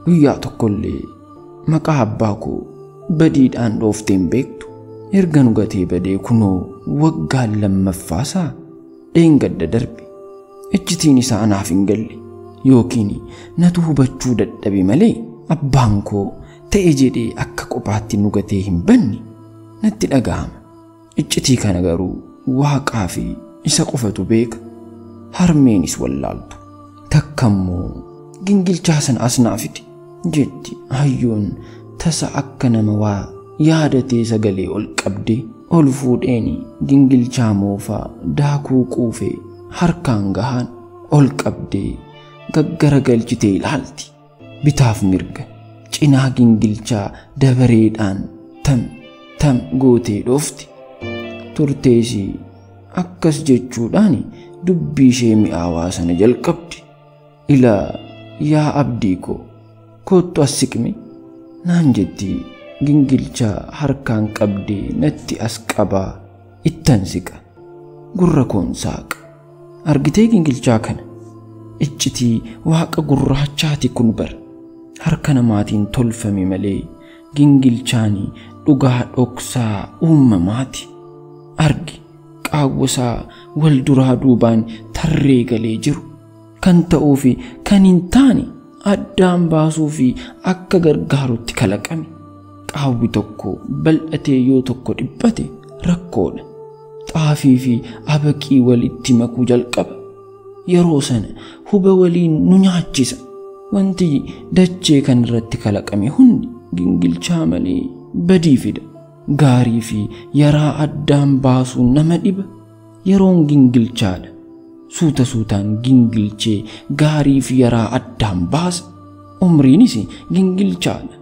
Guyyaa tokkollee maqaa abbaa koo badiidhaan dhoofteen beektu. Erga nu gatee badee kunoo waggaan lammaffaasaa dheengadda darbe. Iccitiin isaa anaaf hin galle yookiin natu hubachuu dadhabe malee abbaan koo ta'e jedhee akka kophaatti nu gatee hin banne natti dhaga'ama. Iccitii kana garuu Waaqaa fi isa qofatu beeka. Harmeenis wallaaltu. Takkammoo gingilchaa sana as naa fidi jetti hayyoon tasa akka nama waa yaadatee sagalee ol qabdee ol fuudheen gingilchaa moofaa daakuu quufee harkaan gahaan ol qabdee gaggaragalchitee ilaalti. Bitaaf mirga cinaa gingilchaa dabareedhaan tam gootee dhoofti. Turteesii akkas jechuudhaan dubbii ishee mi'aawaa sana jalqabdi. Ilaa yaa abdii koo kottu as siqme naan jetti. Gingilchaa harkaan qabdee natti as qabaa ittan siqa. Gurra koon saaqa. Argitee gingilchaa kana? Iccitii waaqa gurraachaati kun bara. Harka namaatiin tolfame malee gingilchaanii dhugaa dhoksaa uumamaati. Argi qaawwasaa wal duraa duubaan tarree galee jiru. Kan ta'uu fi kan hin taane addaan baasuu fi akka gargaarutti kalaqame. Qaawwi tokko bal'atee yoo tokko dhibbate rakkoodha. Xaafii fi abaqii walitti makuu jalqaba. Yeroo sana huba waliin nu nyaachisa. Wanti dachee kan irratti kalaqame hundi gingilchaa malee badii fida. Gaarii fi yaraa addaan baasuun nama dhiba. Yeroon gingilchaadha. Suuta suutaan gingilchee gaarii fi yaraa addaan baasa. Umriinis gingilchaadha.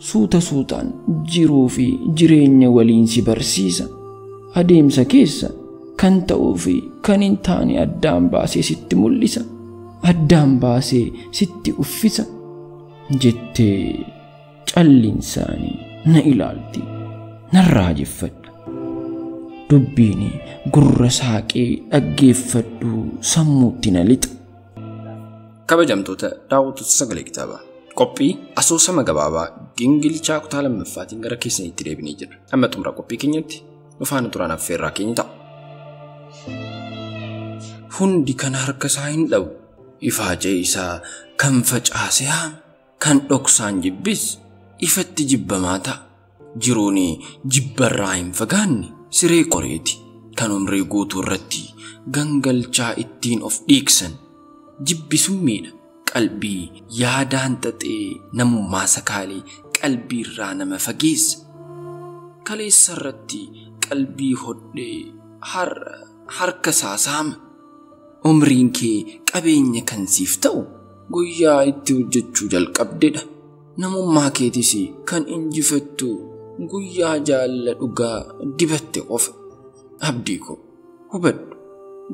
Suuta suutaan jiruu fi jireenya waliin si barsiisa. Adeemsa keessa kan ta'uu fi kan hin taane addaan baasee sitti mul'isa. Addaan baasee sitti uffisa jettee callinsaanii na ilaalti. Narraa jeffadha. Dubbiin gurra saaqee dhaggeeffadhu sammuutti na lixa. Kabajamtoota daawwattoota Sagalee Kitaabaa. Qophii asoosama gabaabaa gingilchaa kutaa lammaffaatiin gara keessanitti deebinee jirra. Amma xumura qophii keenyatti nufaana turaan affeerraa keenya ta'a. Hundi kan harka isaa hin dhabu. Ifaajee isaa kan facaase haame. Kan dhoksaan jibbis ifatti jibbamaa ta'a. Jiruun jibbarraa hin fagaanne siree qoreeti. Kan umrii guutuu irratti gangalchaa ittiin of dhiiksan. Jibbisummiidha. Qalbii yaadaan xaxee namummaa sakaalee qalbii irraa nama fageessa. Kaleessa irratti qalbii hodhee harka saasaama. Umriin kee qabeenya kan siif ta'u guyyaa itti hojjechuu jalqabdedha. Namummaa keetis kan injifattu guyyaa jaalala dhugaa dibatte qofa. Abdii koo hubadhu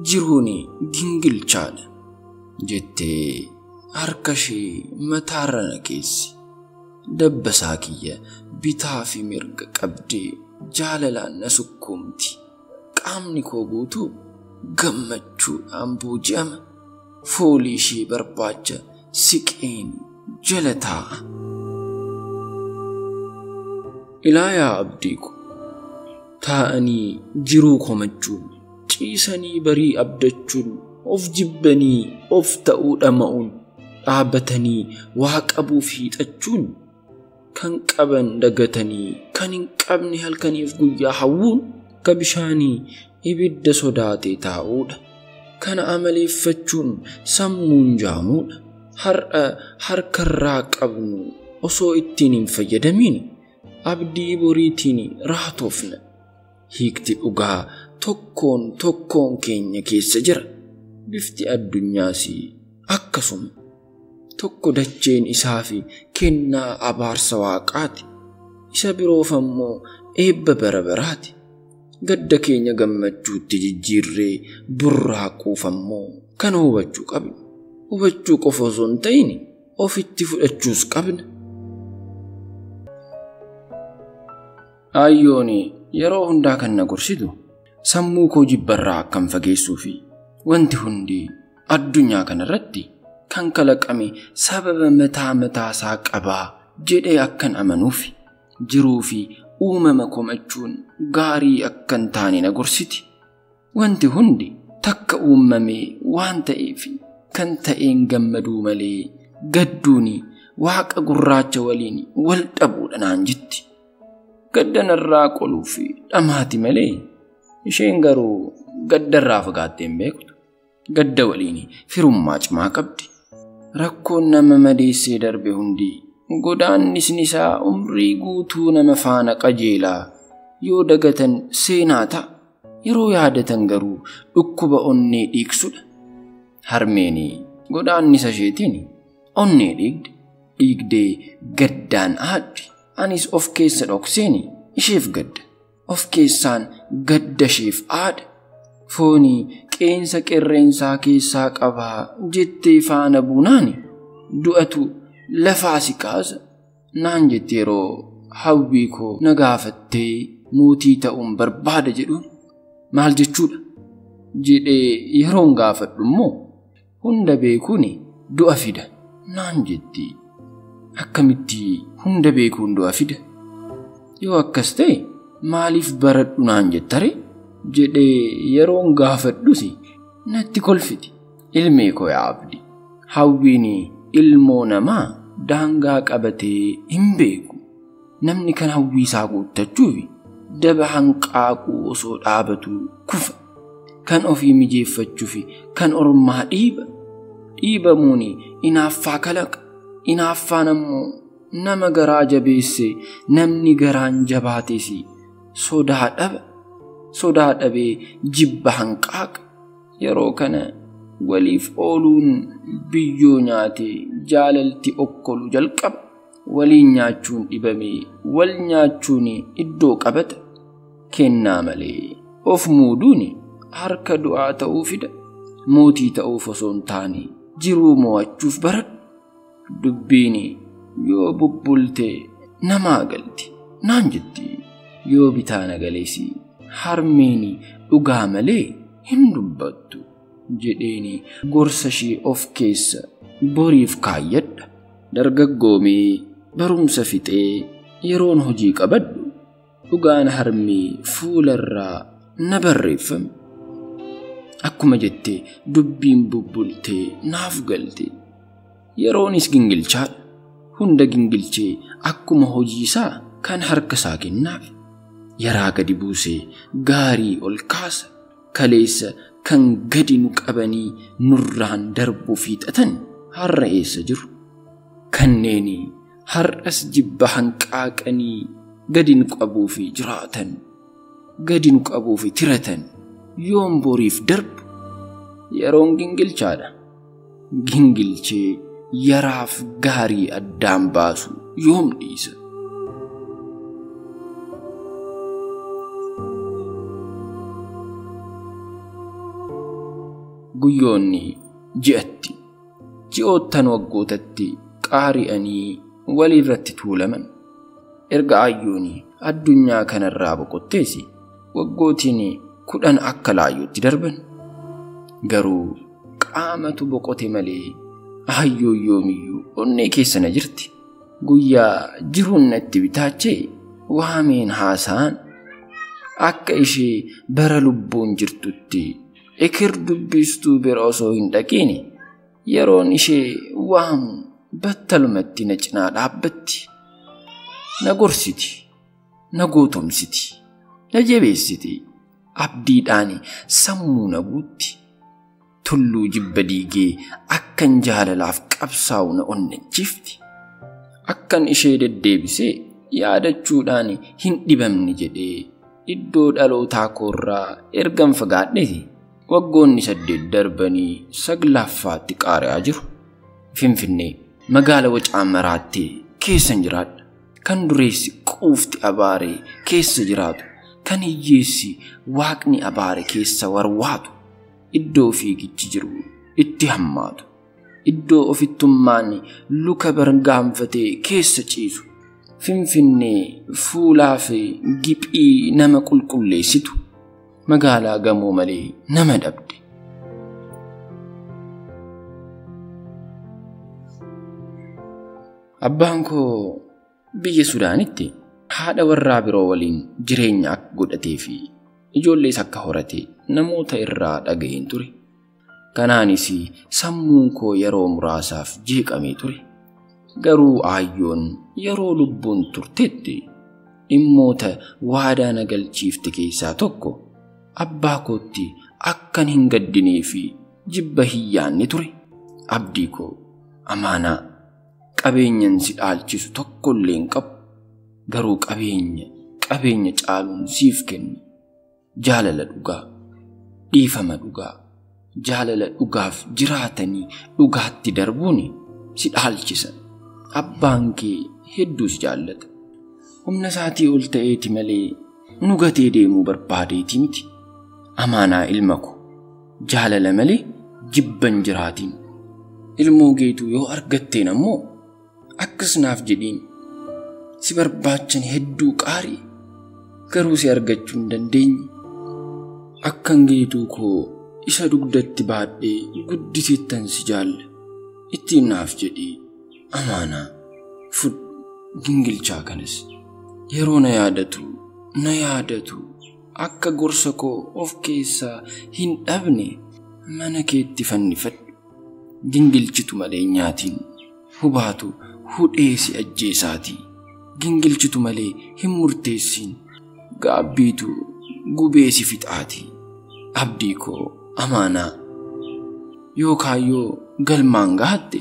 jiruun gingilchaadha jettee harka ishee mataarra na keessi. Dabbasaa kiyya bitaa fi mirga qabdee jaalalaan na sukkuumti. Qaamni koo guutuu gammachuudhaan booji'ama. Foolii ishee barbaacha siqeen jala taa'a. Ilaa yaa abdii koo taa'anii jiruu komachuun ciisanii barii abdachuun of jibbanii of ta'uu dhama'uun dhaabbatanii waa qabuuf hiixachuun kan qaban dagatanii kan hin qabne halkaniif guyyaa hawwuun akka bishaanii ibidda sodaatee taa'uudha. Kana amaleeffachuun sammuun jaamuudha. Harkarraa qabnu osoo ittiin hin fayyadamin abdii boriitiin raatoofna. Hiikti dhugaa tokkoon keenya keessa jira. Bifti addunyaas akkasuma. Tokko dacheen isaa fi kennaa abaarsa waaqaati. Isa biroof ammoo eebba bara baraati. Gadda keenya gammachuutti jijjiirree burraaquuf ammoo kana hubachuu qabna. Hubachuu qofa osoo hin ta'in ofitti fudhachuus qabna. Hayyoon yeroo hundaa kan na gorsitu sammuu koo jibbarraa akkam fageessuu fi wanti hundi addunyaa kanarratti kan kalaqame sababa mataa isaa qabaa jedhee akkan amanuufi jiruu fi uumama komachuun gaarii akkan taane na gorsiti. Wanti hundi takka uumamee waan ta'eef kan ta'een gammaduu malee gadduuni waaqa gurraacha waliin wal dhabuudha naan jetti. Gaddanarraa qoluu fi dhamaati malee isheen garuu gaddarraa fagaattee hin beektu. Gadda waliin firummaa cimaa qabdi. Rakkoon nama madeessee darbe hundi godaannisni isaa umrii guutuu nama faana qajeelaa yoo dagatan seenaa ta'a. Yeroo yaadatan garuu dhukkuba onnee dhiigsudha. Harmeen godaannisa isheetiin onnee dhiigdee gaddaan aaddi. Anis of keessa dhokseen isheef gadda. Of keessaan gadda isheef aada. Foonii qeensa qerreensaa keessaa qabaa jettee faana buunaan du'atu lafaa si kaasa naan jettee yeroo hawwii koo na gaafattee mootii ta'uun barbaada jedhuun maal jechuudha jedhee yeroon gaafadhu immoo hunda beekuun du'a fida naan jetti. Akkamitti hunda beekuun du'a fida? Yoo akkas ta'e maaliif baradhu naan jettare jedhee yeroon gaafadhus natti kolfiti. Ilmee koo yaa abdii, hawwiin ilmoo namaa daangaa qabatee hin beeku. Namni kan hawwii isaa guuttachuuf daba hanqaaquu osoo dhaabatu kufa. Kan ofii mijeeffachuuf kan ormaa dhiibamuun inaaffaa kalaqa. Inaaffaan ammoo nama garaa jabeesse namni garaan jabaates sodaa dhabee jibba hanqaaqa. Yeroo kana waliif ooluun biyyoo nyaatee jaalalti okkolu jalqaba. Waliin nyaachuun dhibamee wal nyaachuun iddoo qabata. Kennaa malee of muuduun harka du'aa ta'uu fida. Mootii ta'uuf osoo hin taane jiruu mo'achuuf baradhu. Dubbiin yoo bubbulte namaa galti naan jetti. Yoo bitaa nagaleessi harmeen dhugaa malee hin dubbattu jedheeni gorsa ishee of keessa boriif kaayyadha. Dargaggoomee barumsa fixee yeroon hojii qabadhu dhugaan harmee fuularraa na barreeffame. Akkuma jettee dubbiin bubbultee naaf galte. Yeroonis gingilchaadha. Hunda gingilchee akkuma hojii isaa kan harka isaa kennaaf. Yaraa gadi buusee gaarii ol kaasa. Kaleessa kan gadi nu qabanii nurraan darbuu fiixatan har'a eessa jiru? Kanneen har'as jibba hanqaaqanii gadi nu qabuu fi jiraatan, gadi nu qabuu fi tiratan yoom boriif darbu? Yeroon gingilchaadha. Gingilchee yaraaf gaarii addaan baasu yoom dhiisa? Guyyoonni ji'atti, ji'oottan waggootatti qaari'anii walirratti tuulaman. Erga ayyoon addunyaa kanarraa boqottees waggootiin 10 akka laayyootti darban. Garuu qaamatu boqote malee ayyoon yoomiyyuu onnee keessa na jirti. Guyyaa jiruun natti bitaachee waameen haasaan akka ishee bara lubbuun jirtutti ekir dubbistuu bira osoo hin dhaqiin yeroon ishee waamu battalumatti na cinaa dhaabbatti. Na gorsiti, na gootomsiti, na jabeessiti, abdiidhaan sammuu na guutti. Tulluu jibba diigee akkan jaalalaaf qabsaa'u na onnachiifti. Akkan ishee deddeebisee yaadachuudhaan hin dhibamne jedhee iddoo dhalootaa koorraa ergan fagaadheeti waggoonni 8 darbanii 9ffaatti qaari'aa jiru. Finfinnee magaala Wacaamaraatti keessan jiraadha. Kan dureessi quufti abaaree keessa jiraatu, kan hiyyeessi waaqni abaare keessa warwaatu, iddoo fiigichi jiru itti hammaatu, iddoo ofittummaan luka bargaanfatee keessa ciisu, Finfinnee fuulaa fi giphii nama qulqulleessitu, magaalaa gamoo malee nama dhabde. Abbaan koo biyya Sudaanitti haadha warraa biroo waliin jireenya akka godhatee fi ijoollees akka horate namoota irraa dhaga'een ture. Kanaanis sammuun koo yeroo muraasaaf jeeqamee ture. Garuu aayyoon yeroo lubbuun turtetti dhimmoota waadaa na galchiifte keessaa tokko abbaa kootti akkan hin gaddinee fi jibba hin yaanne ture. Abdii koo amaanaa qabeenyan si dhaalchisu tokkollee hin qabu. Garuu qabeenya caaluun siif kenni. Jaalala dhugaa, dhiifama dhugaa, jaalala dhugaaf jiraatanii dhugaatti darbuun si dhaalchisa. Abbaan kee hedduu si jaallata. Humna isaatii ol ta'eeti malee nu gatee deemuu barbaadeeti miti. Amaanaa ilma ko, jaalala malee jibban jiraatiin. Ilmoo geetuu yoo argatteen ammoo akkas naaf jedhiin. Si barbaachan hedduu qaarii, garuu si argachuu hin dandeenye. Akkan geetuu koo isa dugdatti baadhee guddiseettan si jaalla. Ittiin naaf jedhii amaanaa fudhu gingilchaa kanas. Yeroo na yaadatu akka gorsa koo of keessaa hin dhabne mana keetti fannifadhu. Gingilchitu malee nyaatiin hubaatu hudhee si ajjeesaatii. Gingilchitu malee hin murteessin gaabbiitu gubee si fixaatii. Abdii koo amaanaa yookaan yoo galmaan gahatte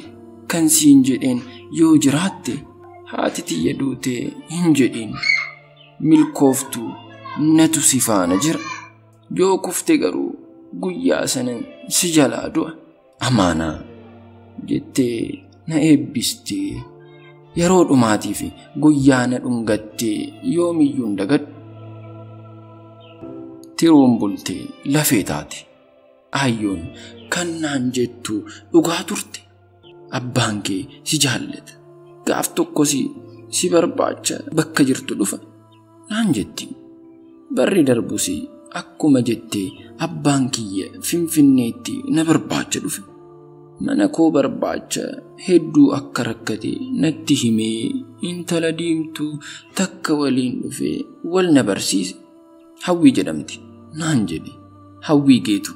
kan siin jedheen yoo jiraatte haati tiyya duutee hin jedhin. Milkooftuu natu si faana jira. Yoo kufte garuu guyyaa sanan si jalaa du'a. Amaanaa jettee na eebbistee yeroo dhumaatiif guyyaa na dhungattee yoomiyyuu hin dagadhu. Tiruun bultee lafee taate. Aayyoon kan naan jettu dhugaa turte. Abbaan kee si jaallata. Gaaf tokko si barbaacha bakka jirtu dhufa naan jetti. Barri darbus akkuma jettee abbaan kiyya Finfinneetti na barbaacha dhufe. Mana koo barbaacha hedduu akka rakkate natti himee intala diimtuu takka waliin dhufee wal na barsiise. Hawwii jedhamti naan jedhe. Hawwii geetu.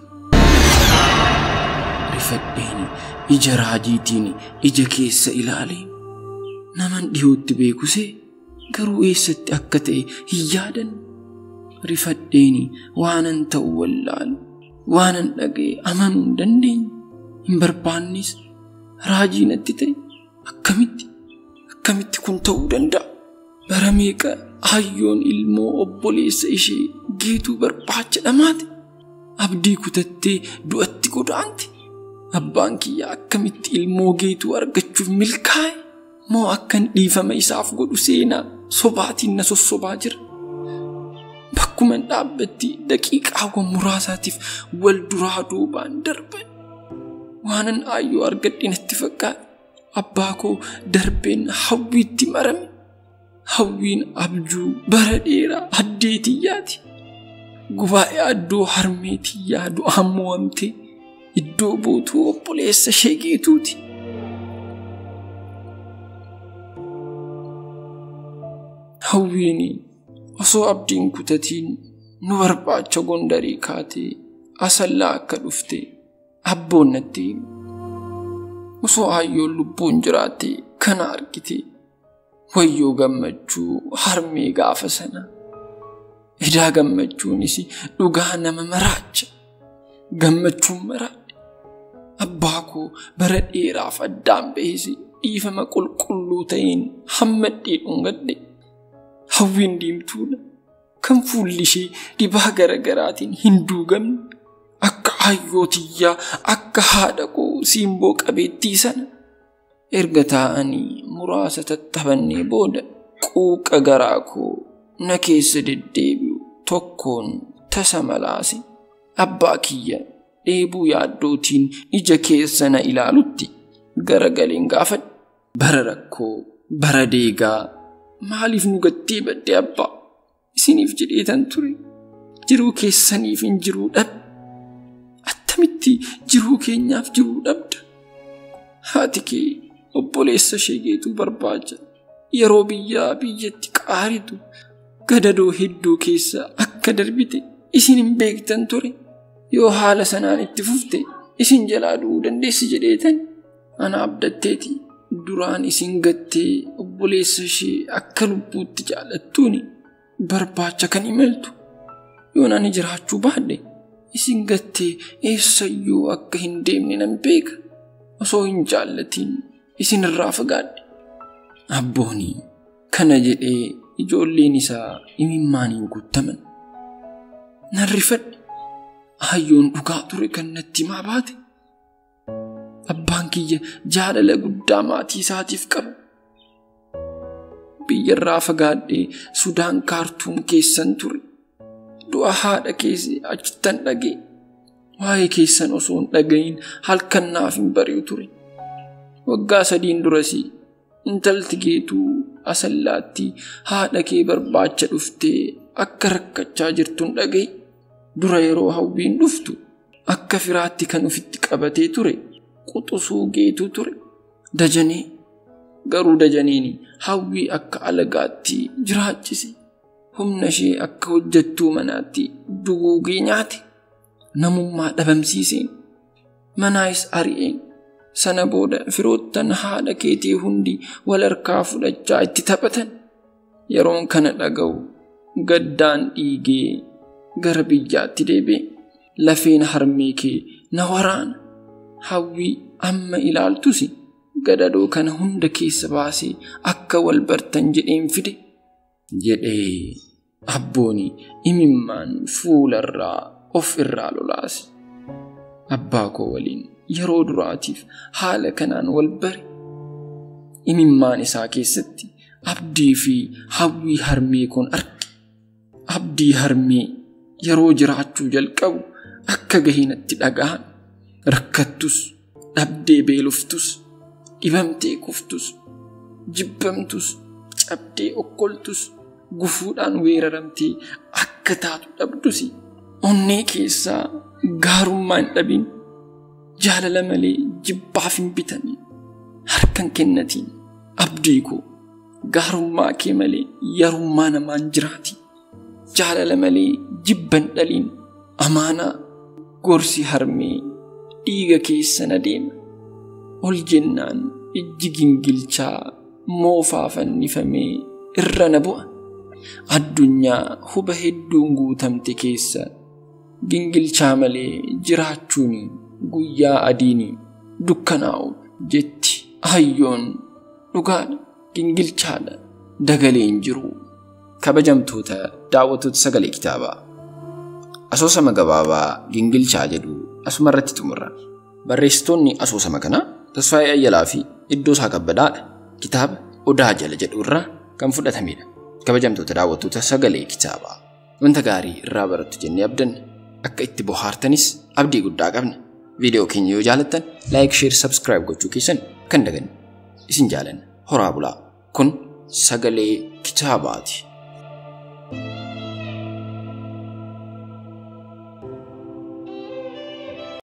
Rifadheen ija raajiitiin ija keessa ilaalee naman dhiyootti beekusee garuu eessatti akka ta'e hin yaadan. Rifadheen waanan ta'u wallaalu waanan dhaga'e amanuu hin dandeenye. Hin barbaannis raajii natti ta'e. Akkamitti kun ta'uu danda'a? Bara meeqa aayyoon ilmoo obboleessa ishee geetuu barbaacha dhamaate. Abdii kutattee du'atti godaante. Abbaan kiyya akkamitti ilmoo geetuu argachuuf milkaa'e? Moo akkan dhiifama isaaf godhu seenaa sobaatiin na sossobaa jira? Bakkuman dhaabbatti daqiiqaawwan muraasaatiif wal duraa duubaan darbe. Waanan aayyoo argadhe natti fakkaate. Abbaa koo darbeen hawwiitti marame. Hawwiin abjuu bara dheeraa addeetiyyaati. Gubaa'ee addoo harmeetiyyaa du'aan mo'amtee iddoo bootuu obboleessa ishee geetuuti. Hawwiin osoo abdiin kutatiin nu barbaacha Gondarii kaatee Asallaa akka dhufte abboon natti hime. Osoo aayyoon lubbuun jiraatte kana argite. Wayyoo gammachuu harmee gaafa sana. Idaa gammachuunis dhugaa nama maraacha. Gammachuun maraadhe. Abbaa koo bara dheeraaf addaan beesi dhiifama qulqulluu ta'een hammadhee dhungadhe. Hawwiin diimtuudha. Kan fuulli ishee dhibaa garagaraatiin hin duugamne. Akka aayyootiyaa akka haadha koo siimboo qabeettii sana. Erga taa'anii muraasa tattaabannee booda quuqa garaa koo na keessa deddeebi'u tokkoon tasa malaase. Abbaa kiyya dheebuu yaaddootiin ija keessa na ilaalutti garagaleen gaafadhe. Bara rakkoo, bara deegaa maaliif nu gattee badde abbaa? Isiniif jedheetan ture. Jiruu keessaniif hin jiruu dhabde. Attamitti jiruu keenyaaf jiruu dhabda? Haati kee obboleessa ishee geetuu barbaacha. Yeroo biyyatti qaaritu gadadoo hedduu keessa akka darbite isin hin beektan ture. Yoo haala sanaan itti fufte isin jalaa du'uu dandeessi jedheetan ana abdatteeti. Duraan isin gattee obboleessa ishee akka lubbuutti jaalattuuni barbaacha kan imaltu. Yoon ani jiraachuu baadhe isin gattee eessayyuu akka hin deemne nan beeka. Osoo hin jaallatiin isin irraa fagaadhe. Abbooni kana jedhee ijoolleen isaa imimmaaniin guutaman. Nan rifadhe. Hayyoon dhugaa ture kan natti himaa baate. Abbaan kiyya jaalala guddaa maatii isaatiif qabu. Biyyarraa fagaadhee Sudaan Kaartuum keessan ture. Du'a haadha keessi achittan dhagee. Waa'ee keessan osoo hin dhagayin halkan naaf hin bari'u ture. Waggaa 3 durasii intalti geetuu asallaatti haadha kee barbaacha dhuftee akka rakkachaa jirtuun dhagee. Dura yeroo hawwiin dhuftu akka firaatti kan ufitti qabatee ture quxusuu geetuu ture. Dajanee garuu dajaniini hawwii akka alagaatti jiraachise. Humna ishee akka hojjettuu manaatti duguugee nyaate. Namummaa dhabamsiiseen manaayis ari'een. Sana booda firoottan haadha keetii hundi wal harkaa fudhachaa itti taphatan. Yeroon kana dhaga'u gaddaan dhiigee gara biyyaatti deebi'e. Lafeen harmee kee na waraana. Hawwii amma ilaaltusi gadadoo kana hunda keessa baasee akka wal bartan jedheen fide. Jedhee abbooni imimmaan fuularraa of irraa lolaase. Abbaa koo waliin yeroo duraatiif haala kanaan wal bare. Imimmaan isaa keessatti abdii fi hawwii harmee kun arge. Abdii harmee yeroo jiraachuu jalqabu akka gahinatti dhaga'an. Rakkattus, dhabdee beeloftus, dhibamtee kuftus, jibbamtus, cabdee okkoltus, gufuudhaan weeraramtee akka taatu dhabdusi. Onnee keessaa gaarummaa hin dhabin. Jaalala malee jibbaaf hin bitamin. Harkan kennatiin abdii koo gaarummaa kee malee yarummaa namaan jiraati. Jaalala malee jibban dhaliin amaanaa gorsi harmee dhiiga keessa na deema. Ol jennaan ijji gingilchaa moofaa fannifamee irra na bu'a. Addunyaa huba hedduun guutamte keessa gingilchaa malee jiraachuun guyyaa adiin dukkanaa'u jetti. Hayyoon dhugaadha, gingilchaadha, dagaleen jiru. Kabajamtoota daawwattoota Sagalee Kitaabaa. Asoosama gabaabaa Gingilchaa jedhu asuma irratti xumurra. Barreessitoonni asoosama kanaa Tasfaayee Ayyalaa fi Iddoosaa Kabbadaadha. Kitaaba Odaa Jala jedhu irraa kan fudhatamedha. Kabajamtoota daawwattoota Sagalee Kitaabaa. Wanta gaarii irraa barattu jennee abdanna. Akka itti bohaartanis abdii guddaa qabna. Viidiyoo keenya yoo jaalattan like, share, subscribe gochuu keessan kan daganne. Isin jaalanna. Horaa bulaa. Kun Sagalee Kitaabaati.